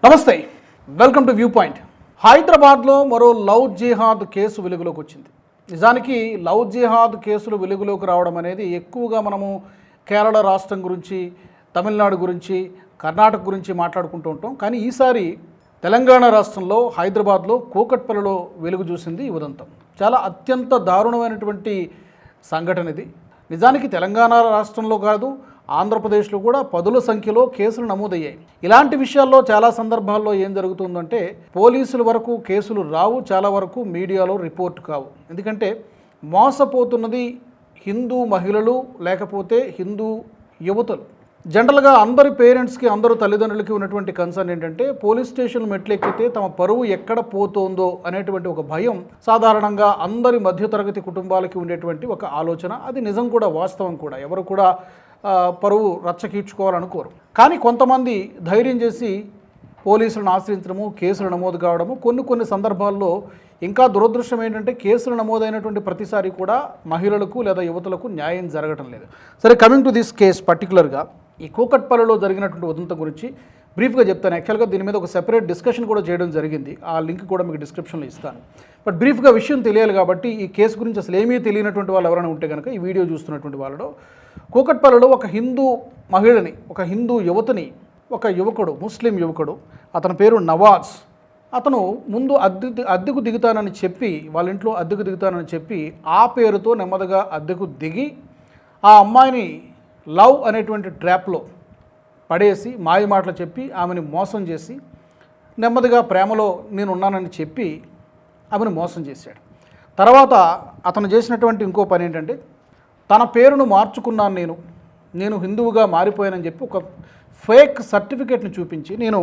నమస్తే, welcome to view point. హైదరాబాద్లో మరో లవ్ జిహాద్ కేసు వెలుగులోకి వచ్చింది. నిజానికి లవ్ జిహాద్ కేసులు వెలుగులోకి రావడం అనేది ఎక్కువగా మనము కేరళ రాష్ట్రం గురించి, తమిళనాడు గురించి, కర్ణాటక గురించి మాట్లాడుకుంటూ ఉంటాం. కానీ ఈసారి తెలంగాణ రాష్ట్రంలో హైదరాబాద్లో కూకట్పల్లిలో వెలుగు చూసింది ఈ ఉదంతం. చాలా అత్యంత దారుణమైనటువంటి సంఘటన ఇది. నిజానికి తెలంగాణ రాష్ట్రంలో కాదు, ఆంధ్రప్రదేశ్లో కూడా పదుల సంఖ్యలో కేసులు నమోదయ్యాయి. ఇలాంటి విషయాల్లో చాలా సందర్భాల్లో ఏం జరుగుతుందంటే పోలీసుల వరకు కేసులు రావు, చాలా వరకు మీడియాలో రిపోర్ట్ కావు. ఎందుకంటే మోసపోతున్నది హిందూ మహిళలు, లేకపోతే హిందూ యువతలు. జనరల్గా అందరి పేరెంట్స్కి, అందరూ తల్లిదండ్రులకి ఉన్నటువంటి కన్సర్న్ ఏంటంటే పోలీస్ స్టేషన్ మెట్లెక్కితే తమ పరువు ఎక్కడ పోతుందో అనేటువంటి ఒక భయం సాధారణంగా అందరి మధ్యతరగతి కుటుంబాలకి ఉండేటువంటి ఒక ఆలోచన. అది నిజం కూడా, వాస్తవం కూడా. ఎవరు కూడా పరువు రచ్చకీడ్చుకోవాలనుకోరు. కానీ కొంతమంది ధైర్యం చేసి పోలీసులను ఆశ్రయించడము, కేసులు నమోదు కావడము, కొన్ని సందర్భాల్లో ఇంకా దురదృష్టం ఏంటంటే కేసులు నమోదైనటువంటి ప్రతిసారి కూడా మహిళలకు లేదా యువతులకు న్యాయం జరగటం లేదు. సరే, కమింగ్ టు దిస్ కేస్ పర్టికులర్గా ఈ కూకట్పల్లిలో జరిగినటువంటి ఉదంతం గురించి బ్రీఫ్గా చెప్తాను. యాక్చువల్గా దీని మీద ఒక సెపరేట్ డిస్కషన్ కూడా చేయడం జరిగింది. ఆ లింక్ కూడా మీకు డిస్క్రిప్షన్లో ఇస్తాను. బట్ బ్రీఫ్గా విషయం తెలియాలి కాబట్టి, ఈ కేసు గురించి అసలు ఏమీ తెలియనటువంటి వాళ్ళు ఎవరైనా ఉంటే కనుక ఈ వీడియో చూస్తున్నటువంటి వాళ్ళలో, కూకట్పల్లిలో ఒక హిందూ మహిళని, ఒక హిందూ యువతిని ఒక యువకుడు, ముస్లిం యువకుడు, అతని పేరు నవాజ్, అతను ముందు అద్దెకు దిగుతానని చెప్పి, వాళ్ళ ఇంట్లో అద్దెకు దిగుతానని చెప్పి ఆ పేరుతో నెమ్మదిగా అద్దెకు దిగి ఆ అమ్మాయిని లవ్ అనేటువంటి ట్రాప్లో పడేసి మాయ మాటలు చెప్పి ఆమెను మోసం చేసి, నెమ్మదిగా ప్రేమలో నేను ఉన్నానని చెప్పి ఆమెను మోసం చేశాడు. తర్వాత అతను చేసినటువంటి ఇంకో పని ఏంటంటే, తన పేరును మార్చుకున్నాను, నేను హిందువుగా మారిపోయానని చెప్పి ఒక ఫేక్ సర్టిఫికేట్ని చూపించి, నేను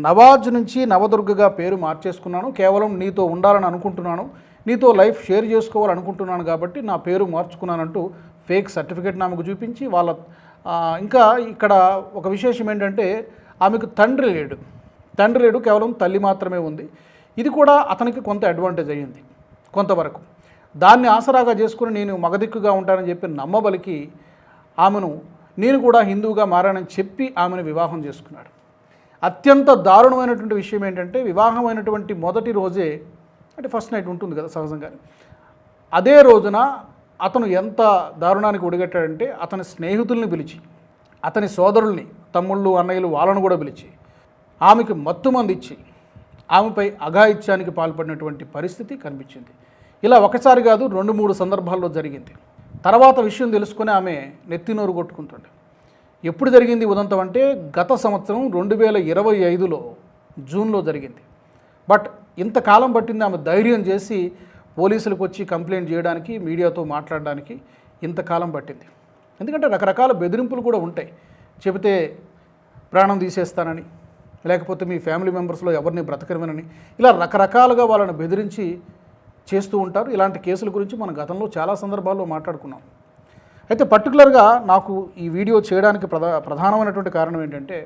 నవాజ్ నుంచి నవదుర్గగా పేరు మార్చేసుకున్నాను, కేవలం నీతో ఉండాలని అనుకుంటున్నాను, నీతో లైఫ్ షేర్ చేసుకోవాలనుకుంటున్నాను కాబట్టి నా పేరు మార్చుకున్నానంటూ ఫేక్ సర్టిఫికేట్ ఆమెకు చూపించి ఇంకా ఇక్కడ ఒక విశేషం ఏంటంటే ఆమెకు తండ్రి లేడు, కేవలం తల్లి మాత్రమే ఉంది. ఇది కూడా అతనికి కొంత అడ్వాంటేజ్ అయ్యింది కొంతవరకు. దాన్ని ఆసరాగా చేసుకుని నేను మగదిక్కుగా ఉంటానని చెప్పి నమ్మబలికి ఆమెను నేను కూడా హిందువుగా మారానని చెప్పి ఆమెను వివాహం చేసుకున్నాడు. అత్యంత దారుణమైనటువంటి విషయం ఏంటంటే, వివాహమైనటువంటి మొదటి రోజే, అంటే ఫస్ట్ నైట్ ఉంటుంది కదా సహజంగా, అదే రోజున అతను ఎంత దారుణానికి ఒడిగట్టాడంటే, అతని స్నేహితుల్ని పిలిచి, అతని సోదరుల్ని, తమ్ముళ్ళు, అన్నయ్యలు, వాళ్ళను కూడా పిలిచి ఆమెకు మత్తుమంది ఇచ్చి ఆమెపై అఘాయిత్యానికి పాల్పడినటువంటి పరిస్థితి కనిపించింది. ఇలా ఒకసారి కాదు, 2-3 సందర్భాల్లో జరిగింది. తర్వాత విషయం తెలుసుకుని ఆమె నెత్తినోరు కొట్టుకుంటుండే. ఎప్పుడు జరిగింది ఉదంతం అంటే, గత సంవత్సరం 2025లో జూన్లో జరిగింది. బట్ ఇంతకాలం పట్టింది ఆమె ధైర్యం చేసి పోలీసులకు వచ్చి కంప్లైంట్ చేయడానికి, మీడియాతో మాట్లాడడానికి ఇంతకాలం పట్టింది. ఎందుకంటే రకరకాల బెదిరింపులు కూడా ఉంటాయి. చెబితే ప్రాణం తీసేస్తానని, లేకపోతే మీ ఫ్యామిలీ మెంబర్స్లో ఎవరిని బ్రతకనివ్వనని, ఇలా రకరకాలుగా వాళ్ళని బెదిరించి చేస్తూ ఉంటారు. ఇలాంటి కేసుల గురించి మనం గతంలో చాలా సందర్భాల్లో మాట్లాడుకున్నాం. అయితే పర్టికులర్గా నాకు ఈ వీడియో చేయడానికి ప్రధానమైనటువంటి కారణం ఏంటంటే,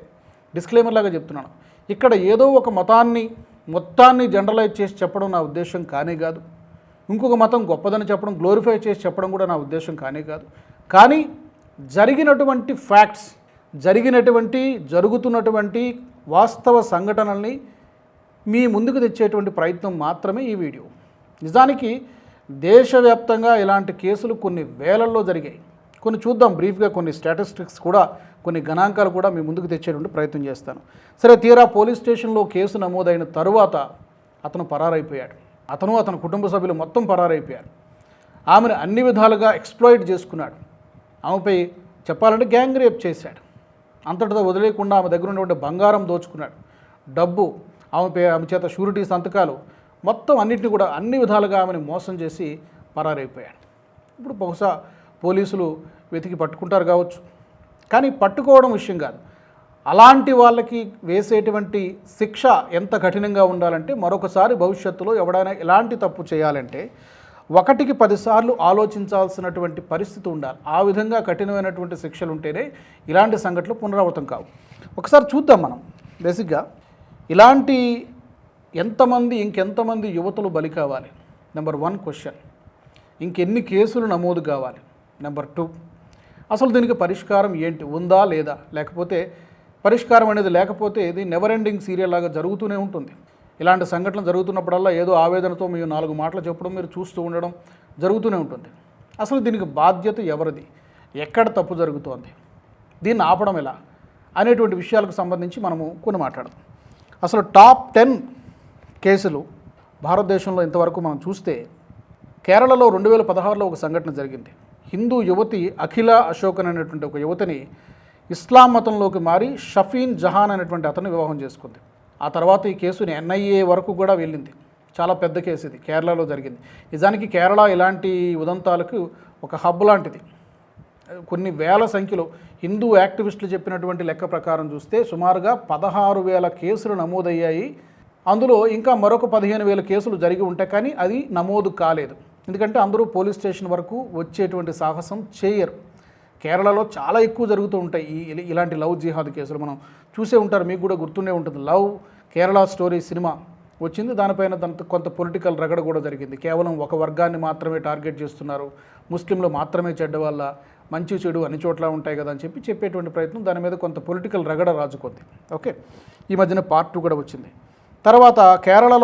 డిస్క్లైమర్ లాగా చెప్తున్నాను, ఇక్కడ ఏదో ఒక మొత్తాన్ని జనరలైజ్ చేసి చెప్పడం నా ఉద్దేశం కానే కాదు. ఇంకొక మతం గొప్పదని చెప్పడం, గ్లోరిఫై చేసి చెప్పడం కూడా నా ఉద్దేశం కానే కాదు. కానీ జరిగినటువంటి ఫ్యాక్ట్స్, జరుగుతున్నటువంటి వాస్తవ సంఘటనల్ని మీ ముందుకు తెచ్చేటువంటి ప్రయత్నం మాత్రమే ఈ వీడియో. నిజానికి దేశవ్యాప్తంగా ఇలాంటి కేసులు కొన్ని వేలల్లో జరిగాయి. కొన్ని చూద్దాం బ్రీఫ్గా, కొన్ని స్టాటిస్టిక్స్ కూడా, కొన్ని గణాంకాలు కూడా మీ ముందుకు తెచ్చేటువంటి ప్రయత్నం చేస్తాను. సరే, తీరా పోలీస్ స్టేషన్లో కేసు నమోదైన తరువాత అతను పరారైపోయాడు. అతని కుటుంబ సభ్యులు మొత్తం పరారైపోయారు. ఆమెను అన్ని విధాలుగా ఎక్స్ప్లాయిట్ చేసుకున్నాడు. ఆమెపై చెప్పాలంటే గ్యాంగ్ రేప్ చేశాడు. అంతటితో వదిలేకుండా ఆమె దగ్గర ఉన్నటువంటి బంగారం దోచుకున్నాడు, డబ్బు, ఆమె చేత షూరిటీ సంతకాలు, మొత్తం అన్నింటినీ కూడా అన్ని విధాలుగా ఆమెను మోసం చేసి పరారైపోయాడు. ఇప్పుడు బహుశా పోలీసులు వెతికి పట్టుకుంటారు కావచ్చు. కానీ పట్టుకోవడం విషయం కాదు, అలాంటి వాళ్ళకి వేసేటువంటి శిక్ష ఎంత కఠినంగా ఉండాలంటే, మరొకసారి భవిష్యత్తులో ఎవడైనా ఎలాంటి తప్పు చేయాలంటే 1కి 10 సార్లు ఆలోచించాల్సినటువంటి పరిస్థితి ఉండాలి. ఆ విధంగా కఠినమైనటువంటి శిక్షలు ఉంటేనే ఇలాంటి సంఘటనలు పునరావృతం కావు. ఒకసారి చూద్దాం మనం. బేసిక్గా ఇలాంటి ఇంకెంతమంది యువతులు బలి కావాలి? Number 1 question. ఇంకెన్ని కేసులు నమోదు కావాలి? నెంబర్ 2, అసలు దీనికి పరిష్కారం ఏంటి, ఉందా లేదా? లేకపోతే పరిష్కారం అనేది లేకపోతే ఇది నెవర్ ఎండింగ్ సీరియల్ లాగా జరుగుతూనే ఉంటుంది. ఇలాంటి సంఘటనలు జరుగుతున్నప్పుడల్లా ఏదో ఆవేదనతో మీరు 4 మాటలు చెప్పడం, మీరు చూస్తూ ఉండడం జరుగుతూనే ఉంటుంది. అసలు దీనికి బాధ్యత ఎవరిది, ఎక్కడ తప్పు జరుగుతోంది, దీన్ని ఆపడం ఎలా అనేటువంటి విషయాలకు సంబంధించి మనము కొన్ని మాట్లాడదాం. అసలు టాప్ 10 కేసులు భారతదేశంలో ఇంతవరకు మనం చూస్తే కేరళలో 2016లో ఒక సంఘటన జరిగింది. హిందూ యువతి అఖిల అశోకన్ అనేటువంటి ఒక యువతిని ఇస్లాం మతంలోకి మారి షఫీన్ జహాన్ అనేటువంటి అతన్ని వివాహం చేసుకుంది. ఆ తర్వాత ఈ కేసుని NIA వరకు కూడా వెళ్ళింది. చాలా పెద్ద కేసు ఇది, కేరళలో జరిగింది. నిజానికి కేరళ ఇలాంటి ఉదంతాలకు ఒక హబ్ లాంటిది. కొన్ని వేల సంఖ్యలో హిందూ యాక్టివిస్టులు చెప్పినటువంటి లెక్క ప్రకారం చూస్తే సుమారుగా 16,000 కేసులు నమోదయ్యాయి. అందులో ఇంకా మరొక 15,000 కేసులు జరిగి ఉంటాయి, కానీ అది నమోదు కాలేదు. ఎందుకంటే అందరూ పోలీస్ స్టేషన్ వరకు వచ్చేటువంటి సాహసం చేయరు. కేరళలో చాలా ఎక్కువ జరుగుతూ ఉంటాయి ఇలాంటి లవ్ జిహాద్ కేసులు. మనం చూసే ఉంటారు, మీకు కూడా గుర్తుండే ఉంటుంది. లవ్ కేరళ స్టోరీ సినిమా వచ్చింది, దానిపైన కొంత పొలిటికల్ రగడ కూడా జరిగింది. కేవలం ఒక వర్గాన్ని మాత్రమే టార్గెట్ చేస్తున్నారు, ముస్లింలు మాత్రమే చెడ్డ వల్ల, మంచి చెడు అన్ని చోట్ల ఉంటాయి కదా అని చెప్పేటువంటి ప్రయత్నం, దాని మీద కొంత పొలిటికల్ రగడ రాజుకుంది. ఓకే, ఈ మధ్యన పార్ట్ 2 కూడా వచ్చింది. తర్వాత కేరళ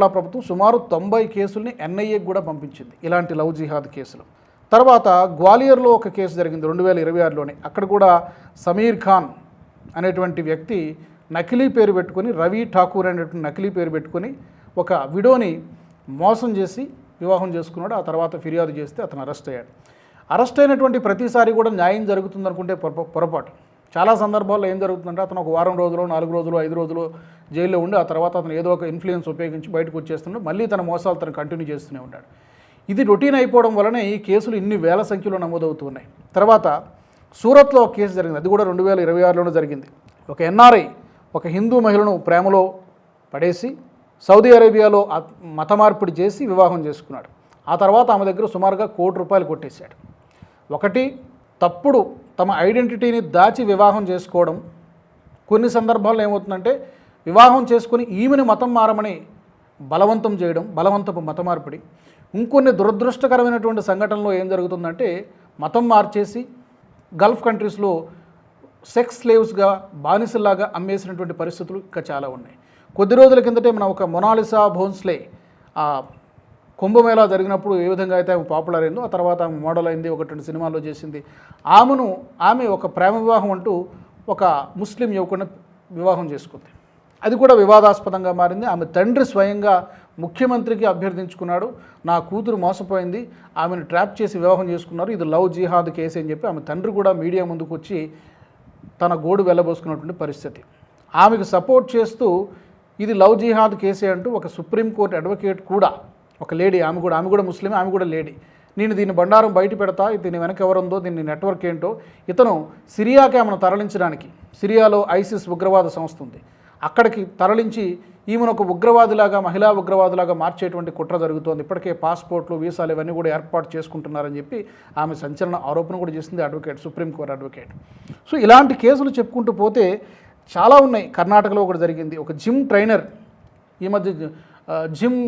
ప్రభుత్వం సుమారు 90 కేసుల్ని NIAకి కూడా పంపించింది, ఇలాంటి లవ్ జిహాద్ కేసులు. తర్వాత గ్వాలియర్లో ఒక కేసు జరిగింది 2026లోనే. అక్కడ కూడా సమీర్ ఖాన్ అనేటువంటి వ్యక్తి నకిలీ పేరు పెట్టుకొని, రవి ఠాకూర్ అనేటువంటి నకిలీ పేరు పెట్టుకొని ఒక విడోని మోసం చేసి వివాహం చేసుకున్నాడు. ఆ తర్వాత ఫిర్యాదు చేస్తే అతను అరెస్ట్ అయ్యాడు. అరెస్ట్ అయినటువంటి ప్రతిసారి కూడా న్యాయం జరుగుతుంది అనుకుంటే పొరపాటు. చాలా సందర్భాల్లో ఏం జరుగుతుందంటే అతను ఒక వారం రోజులు, 4 రోజులు, 5 రోజులు జైల్లో ఉండి ఆ తర్వాత అతను ఏదో ఒక ఇన్ఫ్లుయెన్స్ ఉపయోగించి బయటకు వచ్చేస్తున్నాడు. మళ్ళీ తన మోసాలు తను కంటిన్యూ చేస్తూనే ఉంటాడు. ఇది రొటీన్ అయిపోవడం వలనే ఈ కేసులు ఇన్ని వేల సంఖ్యలో నమోదవుతున్నాయి. తర్వాత సూరత్లో ఒక కేసు జరిగింది, అది కూడా 2026లోనే జరిగింది. ఒక NRI ఒక హిందూ మహిళను ప్రేమలో పడేసి సౌదీ అరేబియాలో మత మార్పిడి చేసి వివాహం చేసుకున్నాడు. ఆ తర్వాత ఆమె దగ్గర సుమారుగా ₹1 కోటి కొట్టేశాడు. ఒకటి, తప్పుడు తమ ఐడెంటిటీని దాచి వివాహం చేసుకోవడం. కొన్ని సందర్భాల్లో ఏమవుతుందంటే వివాహం చేసుకుని ఈమెను మతం మారమని బలవంతం చేయడం, బలవంతపు మత మార్పిడి. ఇంకొన్ని దురదృష్టకరమైనటువంటి సంఘటనలో ఏం జరుగుతుందంటే మతం మార్చేసి గల్ఫ్ కంట్రీస్లో సెక్స్ స్లేవ్స్గా, బానిసల్లాగా అమ్మేసినటువంటి పరిస్థితులు ఇంకా చాలా ఉన్నాయి. కొద్ది రోజుల కిందటే మనం ఒక మొనాలిసా భోన్స్లే ఆ కుంభమేళా జరిగినప్పుడు ఏ విధంగా అయితే ఆమె పాపులర్ అయిందో, ఆ తర్వాత ఆమె మోడల్ అయింది, 1-2 సినిమాల్లో చేసింది. ఆమె ఒక ప్రేమ వివాహం అంటూ ఒక ముస్లిం యువకుడిని వివాహం చేసుకుంది. అది కూడా వివాదాస్పదంగా మారింది. ఆమె తండ్రి స్వయంగా ముఖ్యమంత్రికి అభ్యర్థించుకున్నాడు, నా కూతురు మోసపోయింది, ఆమెను ట్రాప్ చేసి వివాహం చేసుకున్నారు, ఇది లవ్ జిహాద్ కేసు అని చెప్పి ఆమె తండ్రి కూడా మీడియా ముందుకు వచ్చి తన గోడు వెళ్ళబోసుకున్నటువంటి పరిస్థితి. ఆమెకు సపోర్ట్ చేస్తూ ఇది లవ్ జిహాద్ కేసే అంటూ ఒక సుప్రీంకోర్టు అడ్వకేట్ కూడా, ఒక లేడీ, ఆమె కూడా ముస్లిం, ఆమె కూడా లేడీ, నేను దీని బండారం బయట పెడతా, దీని వెనక ఎవరుందో, దీని నెట్వర్క్ ఏంటో, ఇతను సిరియాకి ఆమెను తరలించడానికి, సిరియాలో ISIS ఉగ్రవాద సంస్థ ఉంది, అక్కడికి తరలించి ఈమెను ఒక ఉగ్రవాదిలాగా, మహిళా ఉగ్రవాదిలాగా మార్చేటువంటి కుట్ర జరుగుతోంది. ఇప్పటికే పాస్పోర్ట్లు, వీసాలు ఇవన్నీ కూడా ఏర్పాటు చేసుకుంటున్నారని చెప్పి ఆమె సంచలన ఆరోపణ కూడా చేసింది అడ్వకేట్, సుప్రీంకోర్టు అడ్వకేట్. సో ఇలాంటి కేసులు చెప్పుకుంటూ పోతే చాలా ఉన్నాయి. కర్ణాటకలో ఒకటి జరిగింది, ఒక జిమ్ ట్రైనర్, ఈ మధ్య జిమ్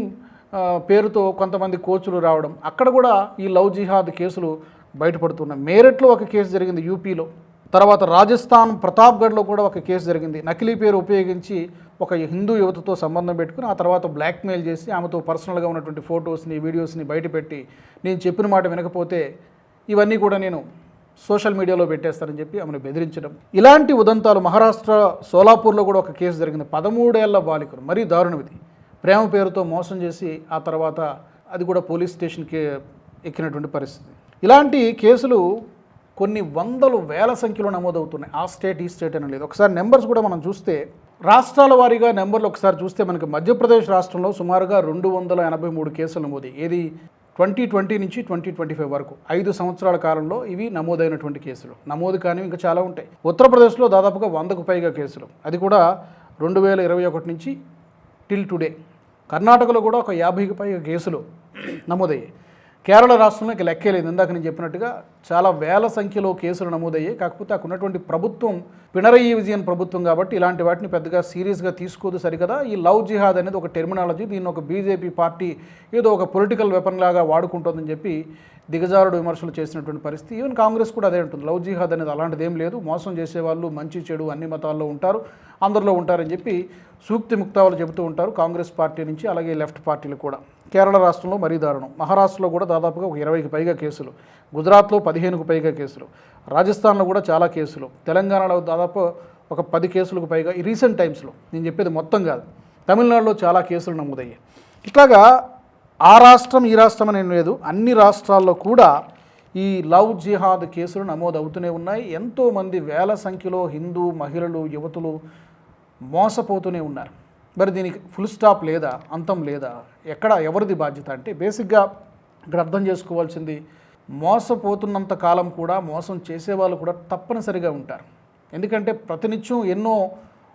పేరుతో కొంతమంది కోచ్లు రావడం, అక్కడ కూడా ఈ లవ్ జిహాద్ కేసులు బయటపడుతున్నాయి. మేరట్లో ఒక కేసు జరిగింది యూపీలో. తర్వాత రాజస్థాన్ ప్రతాప్గఢ్లో కూడా ఒక కేసు జరిగింది. నకిలీ పేరు ఉపయోగించి ఒక హిందూ యువతతో సంబంధం పెట్టుకుని ఆ తర్వాత బ్లాక్మెయిల్ చేసి ఆమెతో పర్సనల్గా ఉన్నటువంటి ఫొటోస్ని, వీడియోస్ని బయటపెట్టి నేను చెప్పిన మాట వినకపోతే ఇవన్నీ కూడా నేను సోషల్ మీడియాలో పెట్టేస్తానని చెప్పి ఆమెను బెదిరించడం. ఇలాంటి ఉదంతాలు మహారాష్ట్ర సోలాపూర్లో కూడా ఒక కేసు జరిగింది. 13 ఏళ్ల బాలికలు, మరీ దారుణం ఇది, ప్రేమ పేరుతో మోసం చేసి ఆ తర్వాత అది కూడా పోలీస్ స్టేషన్కి ఎక్కినటువంటి పరిస్థితి. ఇలాంటి కేసులు కొన్ని వందలు వేల సంఖ్యలో నమోదవుతున్నాయి. ఆ స్టేట్ ఈ స్టేట్ అని లేదు. ఒకసారి నెంబర్స్ కూడా మనం చూస్తే రాష్ట్రాల వారీగా నెంబర్లు ఒకసారి చూస్తే మనకి మధ్యప్రదేశ్ రాష్ట్రంలో సుమారుగా 283 కేసులు నమోదయ్యాయి. ఏది 2020 నుంచి 2025 వరకు 5 సంవత్సరాల కాలంలో ఇవి నమోదైనటువంటి కేసులు. నమోదు కానివి ఇంకా చాలా ఉంటాయి. ఉత్తరప్రదేశ్లో దాదాపుగా 100కు పైగా కేసులు, అది కూడా 2021 నుంచి టిల్ టుడే. కర్ణాటకలో కూడా ఒక 50కి పైగా కేసులు నమోదయ్యాయి. కేరళ రాష్ట్రంలోకి లెక్కే లేదు. ఇందాక నేను చెప్పినట్టుగా చాలా వేల సంఖ్యలో కేసులు నమోదయ్యాయి. కాకపోతే అక్కడ ఉన్నటువంటి ప్రభుత్వం పినరయి విజయన్ ప్రభుత్వం కాబట్టి ఇలాంటి వాటిని పెద్దగా సీరియస్గా తీసుకోదు. సరికదా ఈ లవ్ జిహాద్ అనేది ఒక టెర్మినాలజీ, దీన్ని ఒక బీజేపీ పార్టీ ఏదో ఒక పొలిటికల్ వెపన్ లాగా వాడుకుంటుందని చెప్పి దిగజారుడు విమర్శలు చేసినటువంటి పరిస్థితి. ఈవెన్ కాంగ్రెస్ కూడా అదే ఉంటుంది. లవ్ జిహాద్ అనేది అలాంటిది ఏం లేదు, మోసం చేసేవాళ్ళు మంచి చెడు అన్ని మతాల్లో ఉంటారు, అందరిలో ఉంటారని చెప్పి సూక్తి ముక్తాలు చెబుతూ ఉంటారు కాంగ్రెస్ పార్టీ నుంచి, అలాగే లెఫ్ట్ పార్టీలు కూడా. కేరళ రాష్ట్రంలో మరీ దారుణం. మహారాష్ట్రలో కూడా దాదాపుగా ఒక 20కి పైగా కేసులు, గుజరాత్లో 15కు పైగా కేసులు, రాజస్థాన్లో కూడా చాలా కేసులు, తెలంగాణలో దాదాపు ఒక 10 కేసులకు పైగా ఈ రీసెంట్ టైమ్స్లో, నేను చెప్పేది మొత్తం కాదు, తమిళనాడులో చాలా కేసులు నమోదయ్యాయి. ఇట్లాగా ఆ రాష్ట్రం ఈ రాష్ట్రం అని లేదు, అన్ని రాష్ట్రాల్లో కూడా ఈ లవ్ జిహాద్ కేసులు నమోదవుతూనే ఉన్నాయి. ఎంతోమంది వేల సంఖ్యలో హిందూ మహిళలు యువతులు మోసపోతూనే ఉన్నారు. మరి దీనికి ఫుల్ స్టాప్ లేదా, అంతం లేదా, ఎక్కడ ఎవరిది బాధ్యత అంటే బేసిక్గా ఇక్కడ అర్థం చేసుకోవాల్సింది, మోసపోతున్నంత కాలం కూడా మోసం చేసేవాళ్ళు కూడా తప్పనిసరిగా ఉంటారు. ఎందుకంటే ప్రతినిత్యం ఎన్నో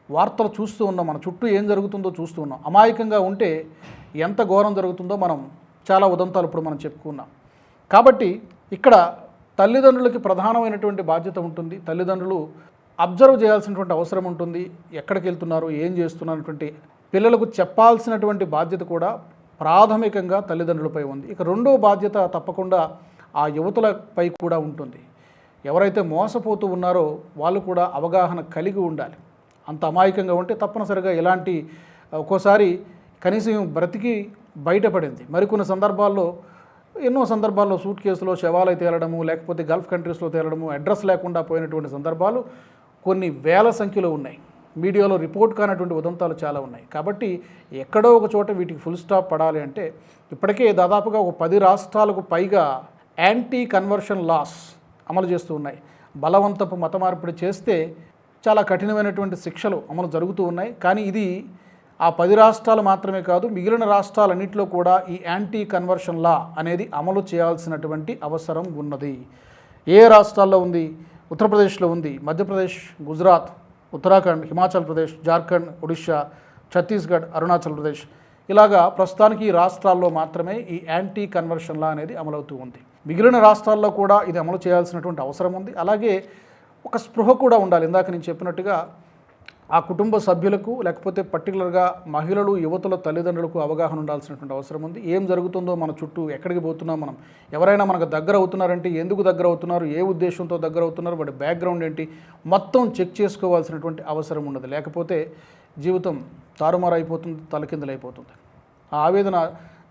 వార్తలు చూస్తూ ఉన్నాం, మన చుట్టూ ఏం జరుగుతుందో చూస్తూ ఉన్నాం. అమాయకంగా ఉంటే ఎంత ఘోరం జరుగుతుందో మనం చాలా ఉదంతాలు ఇప్పుడు మనం చెప్పుకున్నాం. కాబట్టి ఇక్కడ తల్లిదండ్రులకి ప్రధానమైనటువంటి బాధ్యత ఉంటుంది. తల్లిదండ్రులు అబ్జర్వ్ చేయాల్సినటువంటి అవసరం ఉంటుంది. ఎక్కడికి వెళ్తున్నారు, ఏం చేస్తున్నటువంటి పిల్లలకు చెప్పాల్సినటువంటి బాధ్యత కూడా ప్రాథమికంగా తల్లిదండ్రులపై ఉంది. ఇక రెండో బాధ్యత తప్పకుండా ఆ యువతులపై కూడా ఉంటుంది. ఎవరైతే మోసపోతూ ఉన్నారో వాళ్ళు కూడా అవగాహన కలిగి ఉండాలి. అంత అమాయకంగా ఉంటే తప్పనిసరిగా ఇలాంటి ఒక్కోసారి కనీసం బ్రతికి బయటపడింది. మరికొన్ని సందర్భాల్లో, ఎన్నో సందర్భాల్లో సూట్ కేసులో శవాలై తేలడము, లేకపోతే గల్ఫ్ కంట్రీస్లో తేలడము, అడ్రస్ లేకుండా పోయినటువంటి సందర్భాలు కొన్ని వేల సంఖ్యలో ఉన్నాయి. మీడియాలో రిపోర్ట్ కానటువంటి ఉదంతాలు చాలా ఉన్నాయి. కాబట్టి ఎక్కడో ఒక చోట వీటికి ఫుల్ స్టాప్ పడాలి అంటే ఇప్పటికే దాదాపుగా ఒక 10 రాష్ట్రాలకు పైగా యాంటీ కన్వర్షన్ లాస్ అమలు చేస్తూ ఉన్నాయి. బలవంతపు మత మార్పిడి చేస్తే చాలా కఠినమైనటువంటి శిక్షలు అమలు జరుగుతూ ఉన్నాయి. కానీ ఇది ఆ 10 రాష్ట్రాలు మాత్రమే కాదు, మిగిలిన రాష్ట్రాలన్నింటిలో కూడా ఈ యాంటీ కన్వర్షన్ లా అనేది అమలు చేయాల్సినటువంటి అవసరం ఉన్నది. ఏ రాష్ట్రాల్లో ఉంది? ఉత్తరప్రదేశ్లో ఉంది, మధ్యప్రదేశ్, గుజరాత్, ఉత్తరాఖండ్, హిమాచల్ ప్రదేశ్, జార్ఖండ్, ఒడిషా, ఛత్తీస్గఢ్, అరుణాచల్ ప్రదేశ్, ఇలాగా ప్రస్తుతానికి ఈ రాష్ట్రాల్లో మాత్రమే ఈ యాంటీ కన్వర్షన్ లా అనేది అమలవుతూ ఉంది. మిగిలిన రాష్ట్రాల్లో కూడా ఇది అమలు చేయాల్సినటువంటి అవసరం ఉంది. అలాగే ఒక స్పృహ కూడా ఉండాలి. ఇందాక నేను చెప్పినట్టుగా ఆ కుటుంబ సభ్యులకు, లేకపోతే పర్టికులర్గా మహిళలు, యువతుల తల్లిదండ్రులకు అవగాహన ఉండాల్సినటువంటి అవసరం ఉంది. ఏం జరుగుతుందో మన చుట్టూ, ఎక్కడికి పోతున్నాం మనం, ఎవరైనా మనకు దగ్గర అవుతున్నారంటే ఎందుకు దగ్గర అవుతున్నారు, ఏ ఉద్దేశంతో దగ్గర అవుతున్నారు, వాడి బ్యాక్గ్రౌండ్ ఏంటి, మొత్తం చెక్ చేసుకోవాల్సినటువంటి అవసరం ఉన్నది. లేకపోతే జీవితం తారుమారు అయిపోతుంది, తలకిందులైపోతుంది. ఆ ఆవేదన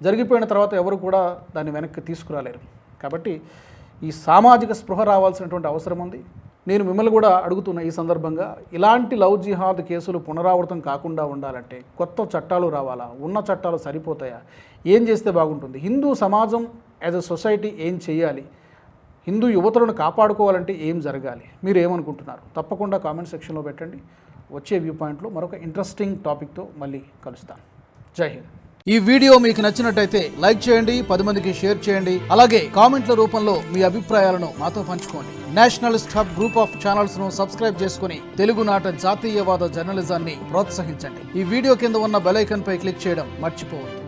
జరిగిపోయిన తర్వాత ఎవరు కూడా దాన్ని వెనక్కి తీసుకురాలేరు. కాబట్టి ఈ సామాజిక స్పృహ రావాల్సినటువంటి అవసరం ఉంది. నేను మిమ్మల్ని కూడా అడుగుతున్నా ఈ సందర్భంగా, ఇలాంటి లవ్ జిహాద్ కేసులు పునరావృతం కాకుండా ఉండాలంటే కొత్త చట్టాలు రావాలా, ఉన్న చట్టాలు సరిపోతాయా, ఏం చేస్తే బాగుంటుంది, హిందూ సమాజం యాజ్ ఎ సొసైటీ ఏం చేయాలి, హిందూ యువతులను కాపాడుకోవాలంటే ఏం జరగాలి, మీరు ఏమనుకుంటున్నారు? తప్పకుండా కామెంట్ సెక్షన్లో పెట్టండి. వచ్చే వ్యూ పాయింట్లో మరొక ఇంట్రెస్టింగ్ టాపిక్తో మళ్ళీ కలుస్తాను. జై హింద్. ఈ వీడియో మీకు నచ్చినట్టయితే లైక్ చేయండి, 10 మందికి షేర్ చేయండి. అలాగే కామెంట్ల రూపంలో మీ అభిప్రాయాలను మాతో పంచుకోండి. Nationalist hub group of channels ను సబ్స్క్రైబ్ చేసుకుని తెలుగునాట జాతీయవాద జర్నలిజాన్ని ప్రోత్సహించండి. ఈ వీడియో కింద ఉన్న బెల్ ఐకాన్ పై క్లిక్ చేయడం మర్చిపోవద్దు.